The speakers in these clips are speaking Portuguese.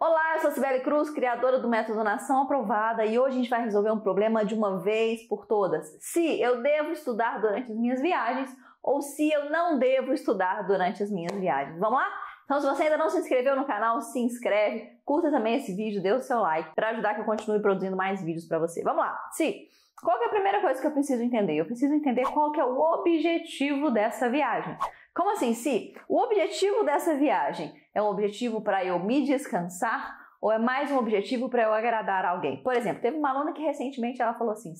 Olá, eu sou Cibele Cruz, criadora do Método Nação Aprovada, e hoje a gente vai resolver um problema de uma vez por todas. Se eu devo estudar durante as minhas viagens ou se eu não devo estudar durante as minhas viagens. Vamos lá? Então, se você ainda não se inscreveu no canal, se inscreve, curta também esse vídeo, dê o seu like para ajudar que eu continue produzindo mais vídeos para você. Vamos lá. Qual que é a primeira coisa que eu preciso entender? Eu preciso entender qual que é o objetivo dessa viagem. Como assim, Se? O objetivo dessa viagem é um objetivo para eu me descansar ou é mais um objetivo para eu agradar alguém? Por exemplo, teve uma aluna que recentemente ela falou assim,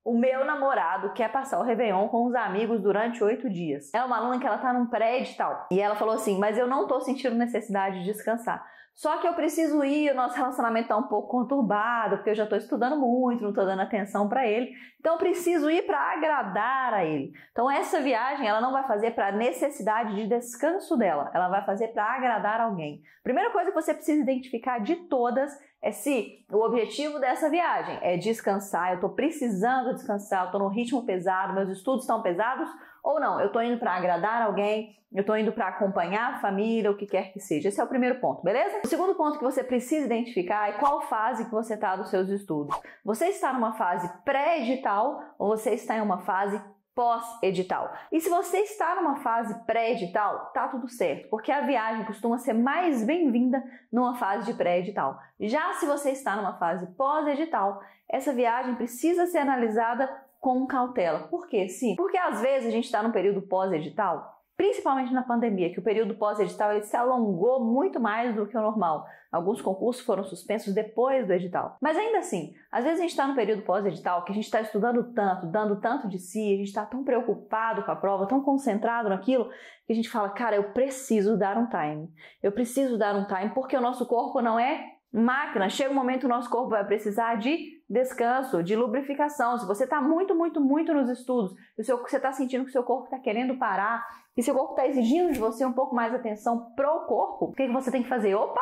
o meu namorado quer passar o Réveillon com os amigos durante 8 dias. É uma aluna que ela tá num pré-edital. E ela falou assim, mas eu não tô sentindo necessidade de descansar. Só que eu preciso ir, o nosso relacionamento tá um pouco conturbado, porque eu já tô estudando muito, não tô dando atenção pra ele. Então eu preciso ir pra agradar a ele. Então essa viagem ela não vai fazer pra necessidade de descanso dela. Ela vai fazer pra agradar alguém. Primeira coisa que você precisa identificar de todas é se o objetivo dessa viagem é descansar, eu tô precisando descansar, eu tô num ritmo pesado, meus estudos estão pesados, ou não, eu tô indo para agradar alguém, eu tô indo para acompanhar a família, o que quer que seja. Esse é o primeiro ponto, beleza? O segundo ponto que você precisa identificar é qual fase que você está dos seus estudos. Você está numa fase pré-edital ou você está em uma fase pós-edital. E se você está numa fase pré-edital, tá tudo certo, porque a viagem costuma ser mais bem-vinda numa fase de pré-edital. Já se você está numa fase pós-edital, essa viagem precisa ser analisada com cautela. Por quê? Porque às vezes a gente está num período pós-edital, principalmente na pandemia, que o período pós-edital ele se alongou muito mais do que o normal. Alguns concursos foram suspensos depois do edital. Mas ainda assim, às vezes a gente está no período pós-edital, que a gente está estudando tanto, dando tanto de si, a gente está tão preocupado com a prova, tão concentrado naquilo, que a gente fala, cara, eu preciso dar um time. Eu preciso dar um time porque o nosso corpo não é máquina. Chega um momento que o nosso corpo vai precisar de descanso, de lubrificação. Se você está muito nos estudos, você está sentindo que o seu corpo está querendo parar, que seu corpo está exigindo de você um pouco mais atenção pro corpo, o que você tem que fazer? Opa,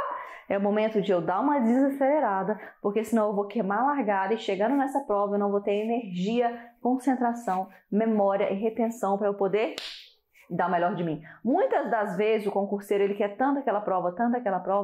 é o momento de eu dar uma desacelerada, porque senão eu vou queimar a largada e chegando nessa prova eu não vou ter energia, concentração, memória e retenção para eu poder dar o melhor de mim. Muitas das vezes o concurseiro ele quer tanto aquela prova,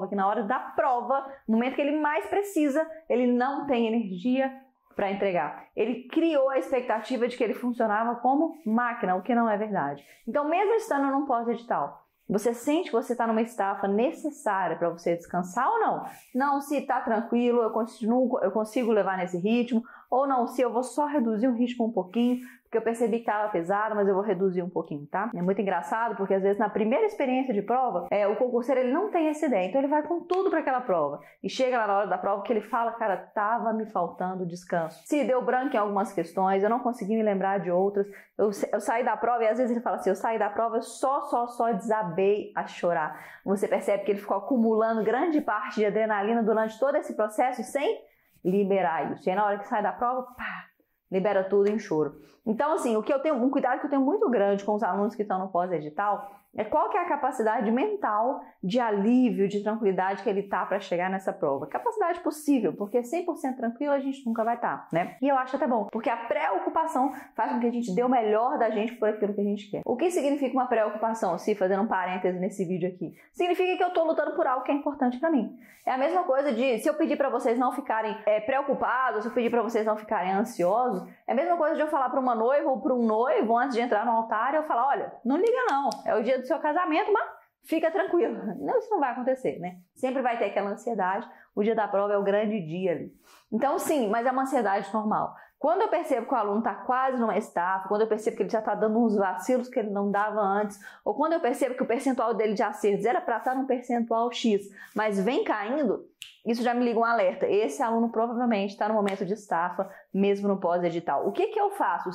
que na hora da prova, no momento que ele mais precisa, ele não tem energia para entregar. Ele criou a expectativa de que ele funcionava como máquina, o que não é verdade. Então, mesmo estando num pós-edital, você sente que você está numa estafa necessária para você descansar ou não? Não, se está tranquilo, eu consigo levar nesse ritmo, ou não, se eu vou só reduzir o ritmo um pouquinho, porque eu percebi que estava pesado, mas eu vou reduzir um pouquinho, tá? É muito engraçado, porque às vezes na primeira experiência de prova, o concurseiro ele não tem essa ideia, então ele vai com tudo para aquela prova. E chega lá na hora da prova que ele fala, cara, tava me faltando descanso. Se deu branco em algumas questões, eu não consegui me lembrar de outras, eu saí da prova e às vezes ele fala assim, eu saí da prova, eu só desabei a chorar. Você percebe que ele ficou acumulando grande parte de adrenalina durante todo esse processo sem liberar isso. E aí na hora que sai da prova, pá, libera tudo em choro. Então, assim, um cuidado que eu tenho muito grande com os alunos que estão no pós-edital é qual que é a capacidade mental de alívio, de tranquilidade que ele tá para chegar nessa prova. Capacidade possível, porque 100% tranquilo a gente nunca vai estar, né? E eu acho até bom, porque a preocupação faz com que a gente dê o melhor da gente por aquilo que a gente quer. O que significa uma preocupação? Fazendo um parêntese nesse vídeo aqui, significa que eu tô lutando por algo que é importante para mim. É a mesma coisa de, se eu pedir para vocês não ficarem preocupados, se eu pedir para vocês não ficarem ansiosos, é a mesma coisa de eu falar para uma noiva ou para um noivo antes de entrar no altar, eu falar, olha, não liga não, é o dia do seu casamento, mas fica tranquilo. Não, isso não vai acontecer, né? Sempre vai ter aquela ansiedade, o dia da prova é o grande dia ali. Então sim, mas é uma ansiedade normal. Quando eu percebo que o aluno está quase numa estafa, quando eu percebo que ele já está dando uns vacilos que ele não dava antes, ou quando eu percebo que o percentual dele de acertos era para estar num percentual X, mas vem caindo, isso já me liga um alerta. Esse aluno provavelmente está no momento de estafa, mesmo no pós-edital. O que eu faço?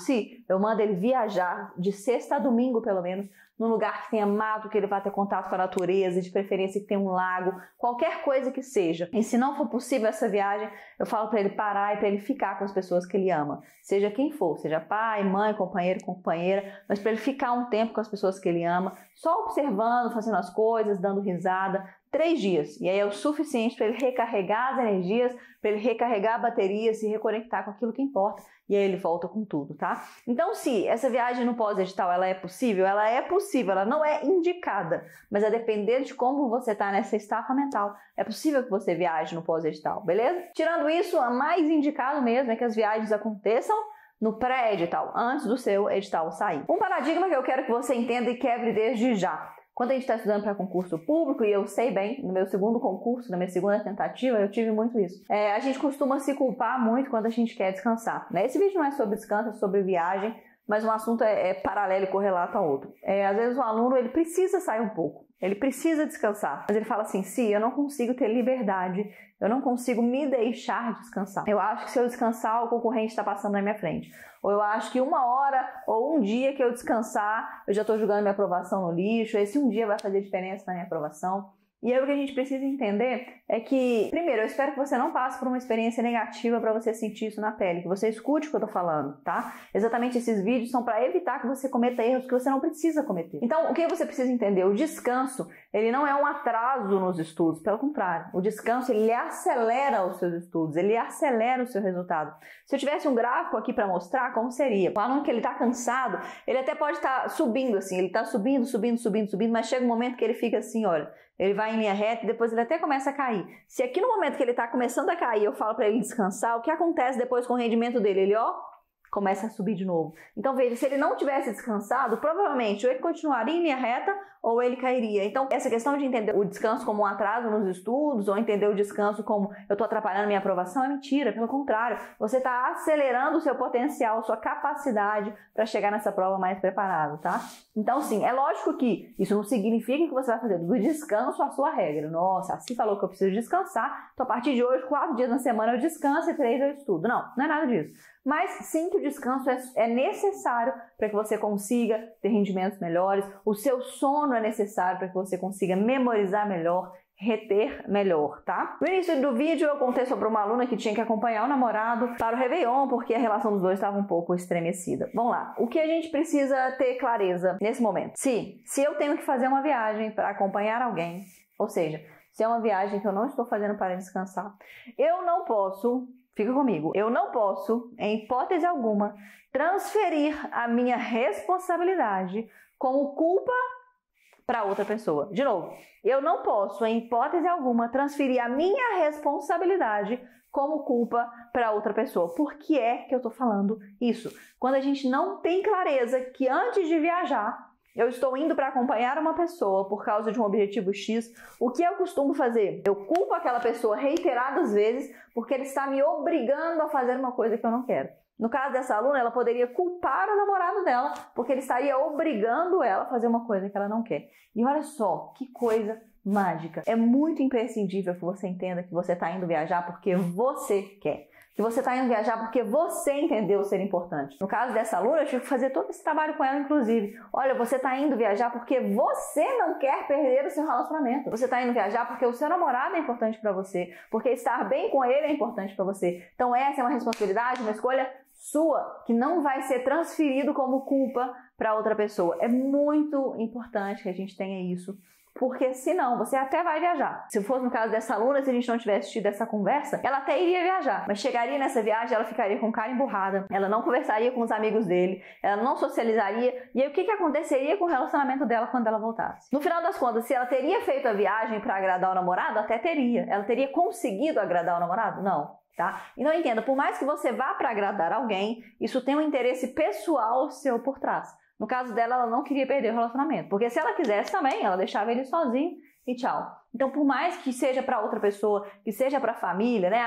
Eu mando ele viajar de sexta a domingo, pelo menos, num lugar que tenha mato, que ele vá ter contato com a natureza, de preferência que tenha um lago, qualquer coisa que seja. E se não for possível essa viagem, eu falo para ele parar e para ele ficar com as pessoas que ele ama. Seja quem for, seja pai, mãe, companheiro, companheira, mas para ele ficar um tempo com as pessoas que ele ama, só observando, fazendo as coisas, dando risada, 3 dias. E aí é o suficiente para ele recarregar as energias, para ele recarregar a bateria, se reconectar com aquilo que importa. E aí ele volta com tudo, tá? Então, se essa viagem no pós-edital, ela é possível, ela não é indicada. Mas a depender de como você tá nessa estafa mental, é possível que você viaje no pós-edital, beleza? Tirando isso, a mais indicado mesmo é que as viagens aconteçam no pré-edital, antes do seu edital sair. Um paradigma que eu quero que você entenda e quebre desde já. Quando a gente está estudando para concurso público, e eu sei bem, no meu segundo concurso, na minha segunda tentativa, eu tive muito isso. A gente costuma se culpar muito quando a gente quer descansar, né? Esse vídeo não é sobre descanso, é sobre viagem, mas um assunto é paralelo e correlato ao outro. Às vezes o aluno ele precisa sair um pouco, ele precisa descansar, mas ele fala assim, eu não consigo ter liberdade, eu não consigo me deixar descansar. Eu acho que se eu descansar, o concorrente está passando na minha frente. Ou eu acho que 1 hora ou um dia que eu descansar, eu já estou jogando minha aprovação no lixo, esse um dia vai fazer diferença na minha aprovação. E aí o que a gente precisa entender é que, primeiro, eu espero que você não passe por uma experiência negativa para você sentir isso na pele, que você escute o que eu tô falando, tá? Exatamente esses vídeos são para evitar que você cometa erros que você não precisa cometer. Então, o que você precisa entender? O descanso, ele não é um atraso nos estudos, pelo contrário. O descanso, ele acelera os seus estudos, ele acelera o seu resultado. Se eu tivesse um gráfico aqui para mostrar, como seria? O aluno que ele tá cansado, ele até pode estar subindo assim, ele tá subindo, mas chega um momento que ele fica assim, olha, ele vai em linha reta e depois ele até começa a cair. Se aqui no momento que ele está começando a cair, eu falo para ele descansar, o que acontece depois com o rendimento dele? Ele, começa a subir de novo. Então veja, se ele não tivesse descansado, provavelmente ou ele continuaria em linha reta ou ele cairia. Então essa questão de entender o descanso como um atraso nos estudos ou entender o descanso como eu estou atrapalhando minha aprovação é mentira, pelo contrário, você está acelerando o seu potencial, sua capacidade para chegar nessa prova mais preparado, tá? Então sim, é lógico que isso não significa que você vai fazer do descanso a sua regra. Nossa, assim falou que eu preciso descansar, então a partir de hoje 4 dias na semana eu descanso e 3 eu estudo. Não é nada disso. Mas sim que o descanso é necessário para que você consiga ter rendimentos melhores, o seu sono é necessário para que você consiga memorizar melhor, reter melhor, tá? No início do vídeo eu contei sobre uma aluna que tinha que acompanhar o namorado para o Réveillon porque a relação dos dois estava um pouco estremecida. Vamos lá, o que a gente precisa ter clareza nesse momento? Se eu tenho que fazer uma viagem para acompanhar alguém, ou seja, se é uma viagem que eu não estou fazendo para descansar, eu não posso... Fica comigo. Eu não posso, em hipótese alguma, transferir a minha responsabilidade como culpa para outra pessoa. De novo, eu não posso, em hipótese alguma, transferir a minha responsabilidade como culpa para outra pessoa. Por que é que eu estou falando isso? Quando a gente não tem clareza que antes de viajar, eu estou indo para acompanhar uma pessoa por causa de um objetivo X, o que eu costumo fazer? Eu culpo aquela pessoa reiteradas vezes porque ele está me obrigando a fazer uma coisa que eu não quero. No caso dessa aluna, ela poderia culpar o namorado dela porque ele estaria obrigando ela a fazer uma coisa que ela não quer. E olha só, que coisa mágica. É muito imprescindível que você entenda que você está indo viajar porque você quer. Que você está indo viajar porque você entendeu ser importante. No caso dessa aluna, eu tive que fazer todo esse trabalho com ela, inclusive. Olha, você está indo viajar porque você não quer perder o seu relacionamento. Você está indo viajar porque o seu namorado é importante para você. Porque estar bem com ele é importante para você. Então essa é uma responsabilidade, uma escolha sua, que não vai ser transferido como culpa para outra pessoa. É muito importante que a gente tenha isso. Porque senão, você até vai viajar. Se fosse no caso dessa aluna, se a gente não tivesse tido essa conversa, ela até iria viajar. Mas chegaria nessa viagem, ela ficaria com cara emburrada. Ela não conversaria com os amigos dele. Ela não socializaria. E aí, o que aconteceria com o relacionamento dela quando ela voltasse? No final das contas, se ela teria feito a viagem para agradar o namorado, até teria. Ela teria conseguido agradar o namorado? Não. Tá? Então entenda, por mais que você vá para agradar alguém, isso tem um interesse pessoal seu por trás. No caso dela, ela não queria perder o relacionamento. Porque se ela quisesse também, ela deixava ele sozinho e tchau. Então, por mais que seja para outra pessoa, que seja para a família, né?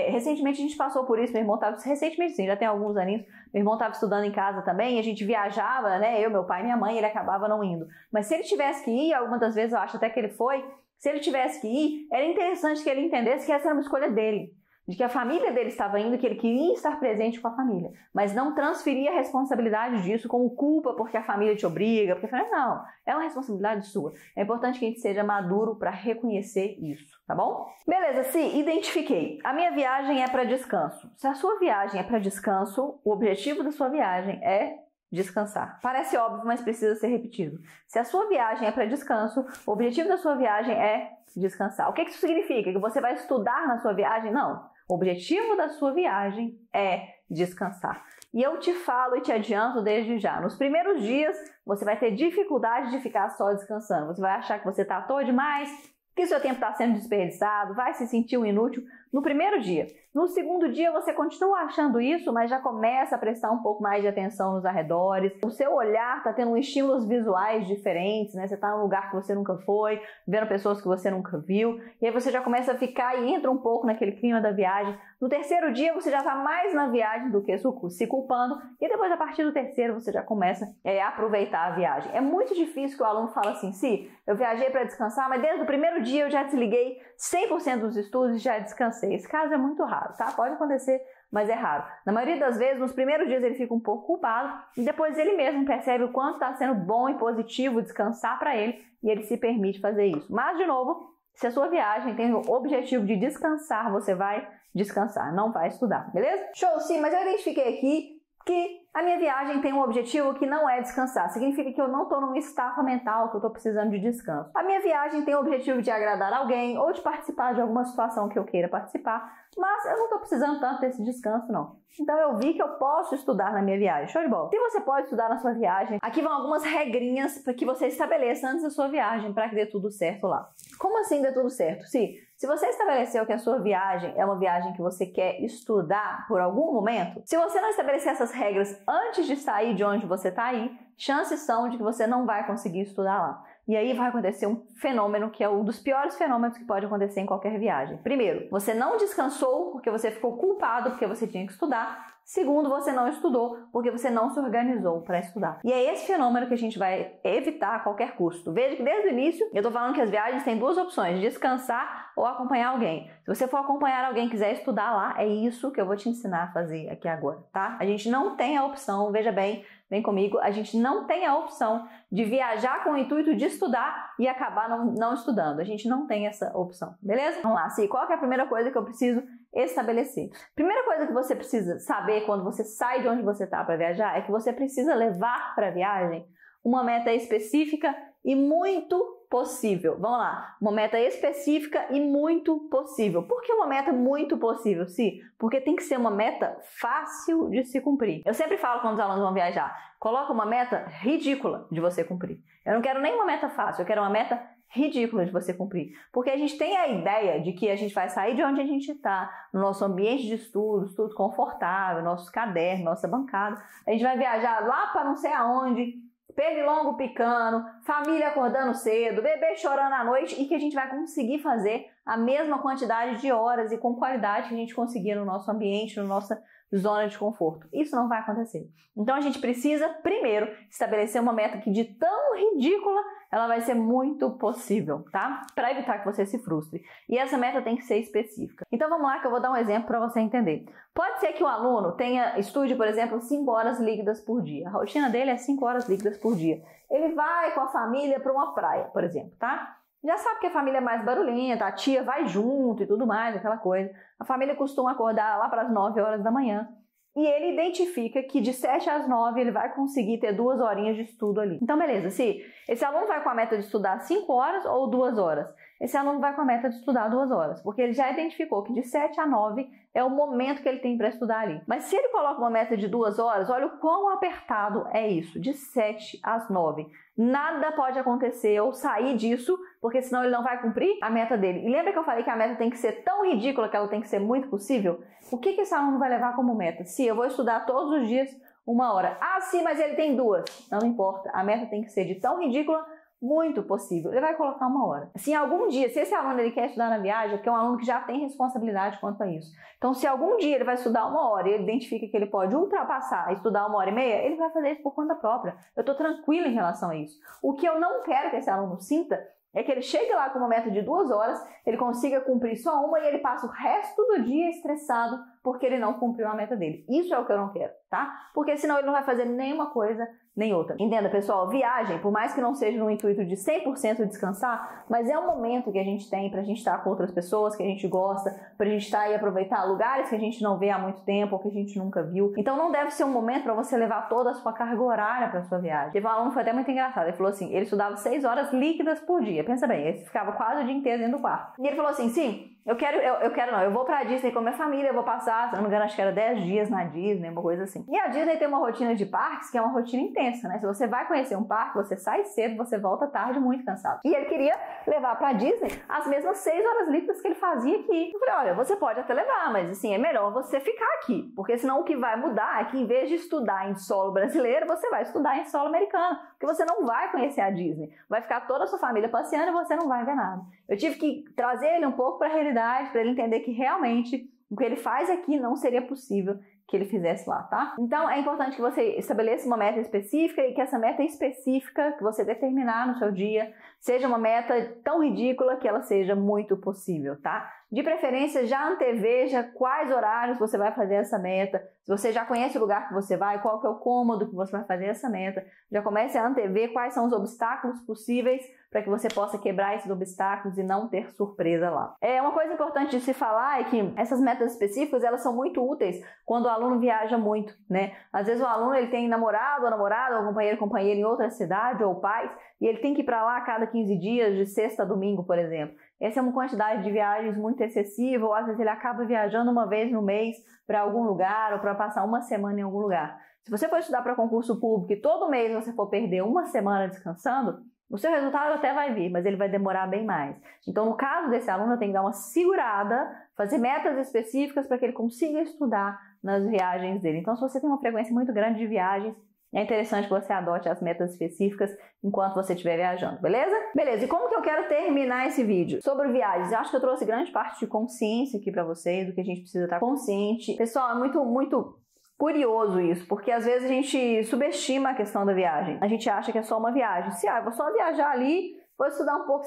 Recentemente a gente passou por isso, meu irmão estava... Recentemente sim, já tem alguns aninhos. Meu irmão estava estudando em casa também, e a gente viajava, né? Eu, meu pai e minha mãe, ele acabava não indo. Mas se ele tivesse que ir, algumas das vezes eu acho até que ele foi, se ele tivesse que ir, era interessante que ele entendesse que essa era uma escolha dele. De que a família dele estava indo, que ele queria estar presente com a família, mas não transferia a responsabilidade disso como culpa porque a família te obriga, porque não, é uma responsabilidade sua. É importante que a gente seja maduro para reconhecer isso, tá bom? Beleza, se identifiquei. A minha viagem é para descanso. Se a sua viagem é para descanso, o objetivo da sua viagem é descansar. Parece óbvio, mas precisa ser repetido. Se a sua viagem é para descanso, o objetivo da sua viagem é descansar. O que isso significa? Que você vai estudar na sua viagem? Não. O objetivo da sua viagem é descansar. E eu te falo e te adianto desde já. Nos primeiros dias, você vai ter dificuldade de ficar só descansando. Você vai achar que você está à toa demais, que seu tempo está sendo desperdiçado, vai se sentir um inútil no primeiro dia. No segundo dia você continua achando isso, mas já começa a prestar um pouco mais de atenção nos arredores. O seu olhar está tendo estímulos visuais diferentes, né? Você está num lugar que você nunca foi, vendo pessoas que você nunca viu, e aí você já começa a ficar e entra um pouco naquele clima da viagem. No terceiro dia você já está mais na viagem do que se culpando, e depois a partir do terceiro você já começa a aproveitar a viagem. É muito difícil que o aluno fale assim, sim, eu viajei para descansar, mas desde o primeiro dia eu já desliguei 100% dos estudos e já descansei. Esse caso é muito raro, tá? Pode acontecer, mas é raro. Na maioria das vezes, nos primeiros dias ele fica um pouco culpado e depois ele mesmo percebe o quanto está sendo bom e positivo descansar para ele e ele se permite fazer isso. Mas, de novo, se a sua viagem tem o objetivo de descansar, você vai descansar, não vai estudar, beleza? Show, sim, mas eu identifiquei aqui que a minha viagem tem um objetivo que não é descansar. Significa que eu não estou numa estafa mental, que eu estou precisando de descanso. A minha viagem tem o objetivo de agradar alguém ou de participar de alguma situação que eu queira participar, mas eu não estou precisando tanto desse descanso, não. Então eu vi que eu posso estudar na minha viagem. Show de bola. Se você pode estudar na sua viagem, aqui vão algumas regrinhas para que você estabeleça antes da sua viagem para que dê tudo certo lá. Como assim dê tudo certo? Se você estabeleceu que a sua viagem é uma viagem que você quer estudar por algum momento, se você não estabelecer essas regras antes de sair de onde você está aí, chances são de que você não vai conseguir estudar lá. E aí vai acontecer um fenômeno que é um dos piores fenômenos que pode acontecer em qualquer viagem. Primeiro, você não descansou porque você ficou culpado porque você tinha que estudar. Segundo, você não estudou porque você não se organizou para estudar. E é esse fenômeno que a gente vai evitar a qualquer custo. Veja que desde o início eu estou falando que as viagens têm duas opções, descansar ou acompanhar alguém. Se você for acompanhar alguém e quiser estudar lá, é isso que eu vou te ensinar a fazer aqui agora, tá? A gente não tem a opção, veja bem, vem comigo, a gente não tem a opção de viajar com o intuito de estudar e acabar não estudando. A gente não tem essa opção, beleza? Vamos lá, qual que é a primeira coisa que eu preciso estabelecer? Primeira coisa que você precisa saber quando você sai de onde você está para viajar é que você precisa levar para a viagem uma meta específica e muito possível. Vamos lá, uma meta específica e muito possível. Por que uma meta muito possível? Sim, porque tem que ser uma meta fácil de se cumprir. Eu sempre falo quando os alunos vão viajar, coloca uma meta ridícula de você cumprir. Eu não quero nem uma meta fácil, eu quero uma meta ridícula de você cumprir. Porque a gente tem a ideia de que a gente vai sair de onde a gente está, no nosso ambiente de estudo, tudo confortável, nossos cadernos, nossa bancada. A gente vai viajar lá para não sei aonde, pernilongo picando, família acordando cedo, bebê chorando à noite e que a gente vai conseguir fazer a mesma quantidade de horas e com qualidade que a gente conseguia no nosso ambiente, na nossa zona de conforto. Isso não vai acontecer. Então a gente precisa, primeiro, estabelecer uma meta que de tão ridícula ela vai ser muito possível, tá? Para evitar que você se frustre. E essa meta tem que ser específica. Então vamos lá que eu vou dar um exemplo para você entender. Pode ser que o aluno estude, por exemplo, 5 horas líquidas por dia. A rotina dele é 5 horas líquidas por dia. Ele vai com a família para uma praia, por exemplo, tá? Já sabe que a família é mais barulhenta, a tia vai junto e tudo mais, aquela coisa. A família costuma acordar lá para as 9 horas da manhã. E ele identifica que de 7 às 9 ele vai conseguir ter 2 horinhas de estudo ali. Então, beleza, se esse aluno vai com a meta de estudar 5 horas ou 2 horas, esse aluno vai com a meta de estudar 2 horas, porque ele já identificou que de 7 a 9 é o momento que ele tem para estudar ali. Mas se ele coloca uma meta de 2 horas, olha o quão apertado é isso, de 7 às 9. Nada pode acontecer ou sair disso, porque senão ele não vai cumprir a meta dele. E lembra que eu falei que a meta tem que ser tão ridícula que ela tem que ser muito possível? O que esse aluno vai levar como meta? Se eu vou estudar todos os dias 1 hora. Ah, sim, mas ele tem 2. Não importa. A meta tem que ser de tão ridícula, muito possível. Ele vai colocar 1 hora. Se algum dia, se esse aluno ele quer estudar na viagem, é porque é um aluno que já tem responsabilidade quanto a isso. Então, se algum dia ele vai estudar 1 hora e ele identifica que ele pode ultrapassar e estudar 1 hora e meia, ele vai fazer isso por conta própria. Eu estou tranquila em relação a isso. O que eu não quero que esse aluno sinta é que ele chegue lá com uma meta de 2 horas, ele consiga cumprir só 1 e ele passa o resto do dia estressado porque ele não cumpriu a meta dele. Isso é o que eu não quero, tá? Porque senão ele não vai fazer nenhuma coisa nem outra. Entenda, pessoal, viagem, por mais que não seja no intuito de 100% descansar, mas é um momento que a gente tem pra gente estar com outras pessoas que a gente gosta, pra gente estar e aproveitar lugares que a gente não vê há muito tempo ou que a gente nunca viu. Então não deve ser um momento pra você levar toda a sua carga horária pra sua viagem. Teve um aluno que foi até muito engraçado, ele falou assim, ele estudava 6 horas líquidas por dia, pensa bem, ele ficava quase o dia inteiro dentro do quarto. E ele falou assim, sim, eu vou pra Disney com a minha família, eu vou passar, se não me engano, acho que era 10 dias na Disney, uma coisa assim. E a Disney tem uma rotina de parques que é uma rotina intensa, né? Se você vai conhecer um parque, você sai cedo, você volta tarde muito cansado. E ele queria levar pra Disney as mesmas 6 horas líquidas que ele fazia aqui. Eu falei, olha, você pode até levar, mas assim, é melhor você ficar aqui, porque senão o que vai mudar é que em vez de estudar em solo brasileiro, você vai estudar em solo americano, porque você não vai conhecer a Disney. Vai ficar toda a sua família passeando e você não vai ver nada. Eu tive que trazer ele um pouco pra realidade, para ele entender que realmente o que ele faz aqui não seria possível que ele fizesse lá, tá? Então é importante que você estabeleça uma meta específica e que essa meta específica que você determinar no seu dia seja uma meta tão ridícula que ela seja muito possível, tá? De preferência, já anteveja quais horários você vai fazer essa meta. Se você já conhece o lugar que você vai, qual que é o cômodo que você vai fazer essa meta, já comece a antever quais são os obstáculos possíveis para que você possa quebrar esses obstáculos e não ter surpresa lá. Uma coisa importante de se falar é que essas metas específicas, elas são muito úteis quando o aluno viaja muito, né? Às vezes o aluno ele tem namorado ou namorada, ou companheiro em outra cidade, ou pais, e ele tem que ir para lá a cada 15 dias, de sexta a domingo, por exemplo. Essa é uma quantidade de viagens muito excessiva, ou às vezes ele acaba viajando uma vez no mês para algum lugar, ou para passar uma semana em algum lugar. Se você for estudar para concurso público e todo mês você for perder uma semana descansando, o seu resultado até vai vir, mas ele vai demorar bem mais. Então, no caso desse aluno, tem que dar uma segurada, fazer metas específicas para que ele consiga estudar nas viagens dele. Então, se você tem uma frequência muito grande de viagens, é interessante que você adote as metas específicas enquanto você estiver viajando, beleza? Beleza, e como que eu quero terminar esse vídeo? Sobre viagens, eu acho que eu trouxe grande parte de consciência aqui para vocês, do que a gente precisa estar consciente. Pessoal, é muito curioso isso, porque às vezes a gente subestima a questão da viagem. A gente acha que é só uma viagem. Se eu vou só viajar ali, vou estudar um pouco.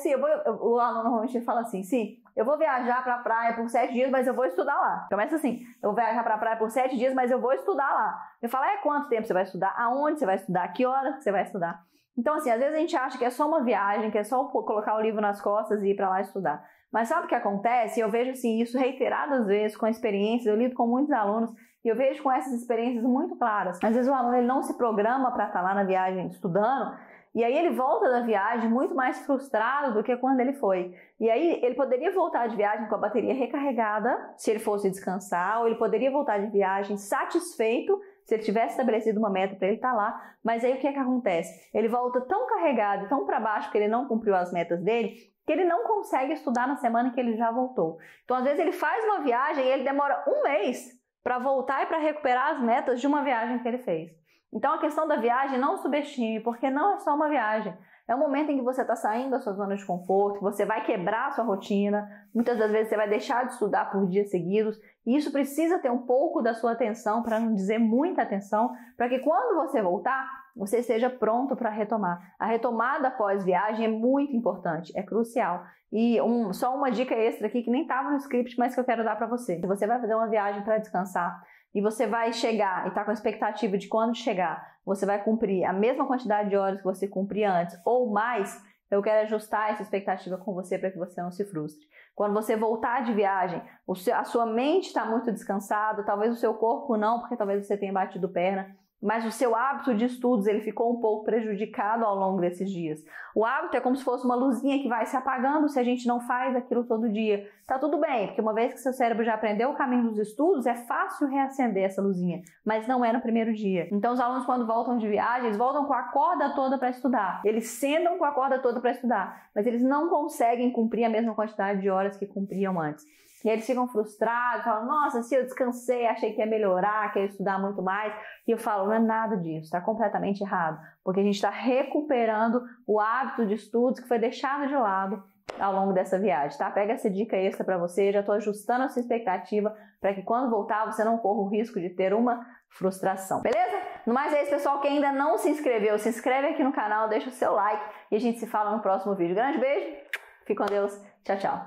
O aluno normalmente fala assim, eu vou viajar para a praia por 7 dias, mas eu vou estudar lá. Começa assim, eu vou viajar para a praia por 7 dias, mas eu vou estudar lá. Eu falo, quanto tempo você vai estudar? Aonde você vai estudar? Que horas você vai estudar? Então, assim, às vezes a gente acha que é só uma viagem, que é só colocar o livro nas costas e ir para lá estudar. Mas sabe o que acontece? Eu vejo assim, isso reiteradas vezes com experiências, eu lido com muitos alunos e eu vejo com essas experiências muito claras. Às vezes o aluno ele não se programa para estar lá na viagem estudando, e aí ele volta da viagem muito mais frustrado do que quando ele foi. E aí ele poderia voltar de viagem com a bateria recarregada, se ele fosse descansar, ou ele poderia voltar de viagem satisfeito, se ele tivesse estabelecido uma meta para ele estar lá. Mas aí o que acontece? Ele volta tão carregado, tão para baixo, que ele não cumpriu as metas dele, que ele não consegue estudar na semana que ele já voltou. Então, às vezes, ele faz uma viagem e ele demora um mês para voltar e para recuperar as metas de uma viagem que ele fez. Então, a questão da viagem não subestime, porque não é só uma viagem. É um momento em que você está saindo da sua zona de conforto, você vai quebrar a sua rotina, muitas das vezes você vai deixar de estudar por dias seguidos, e isso precisa ter um pouco da sua atenção, para não dizer muita atenção, para que quando você voltar, você esteja pronto para retomar. A retomada pós-viagem é muito importante, é crucial. E só uma dica extra aqui, que nem estava no script, mas que eu quero dar para você. Se você vai fazer uma viagem para descansar, e você vai chegar e está com a expectativa de quando chegar, você vai cumprir a mesma quantidade de horas que você cumpria antes ou mais, eu quero ajustar essa expectativa com você para que você não se frustre. Quando você voltar de viagem, a sua mente está muito descansada, talvez o seu corpo não, porque talvez você tenha batido perna, mas o seu hábito de estudos ele ficou um pouco prejudicado ao longo desses dias. O hábito é como se fosse uma luzinha que vai se apagando se a gente não faz aquilo todo dia. Tá tudo bem, porque uma vez que seu cérebro já aprendeu o caminho dos estudos, é fácil reacender essa luzinha, mas não é no primeiro dia. Então os alunos, quando voltam de viagem, eles voltam com a corda toda para estudar. Eles sentam com a corda toda para estudar, mas eles não conseguem cumprir a mesma quantidade de horas que cumpriam antes. E aí eles ficam frustrados, falam, nossa, se eu descansei, achei que ia melhorar, que ia estudar muito mais. E eu falo, não é nada disso, está completamente errado. Porque a gente está recuperando o hábito de estudos que foi deixado de lado ao longo dessa viagem, tá? Pega essa dica extra para você, já estou ajustando a sua expectativa para que quando voltar você não corra o risco de ter uma frustração, beleza? No mais é isso, pessoal. Quem ainda não se inscreveu, se inscreve aqui no canal, deixa o seu like e a gente se fala no próximo vídeo. Grande beijo, fique com Deus, tchau, tchau.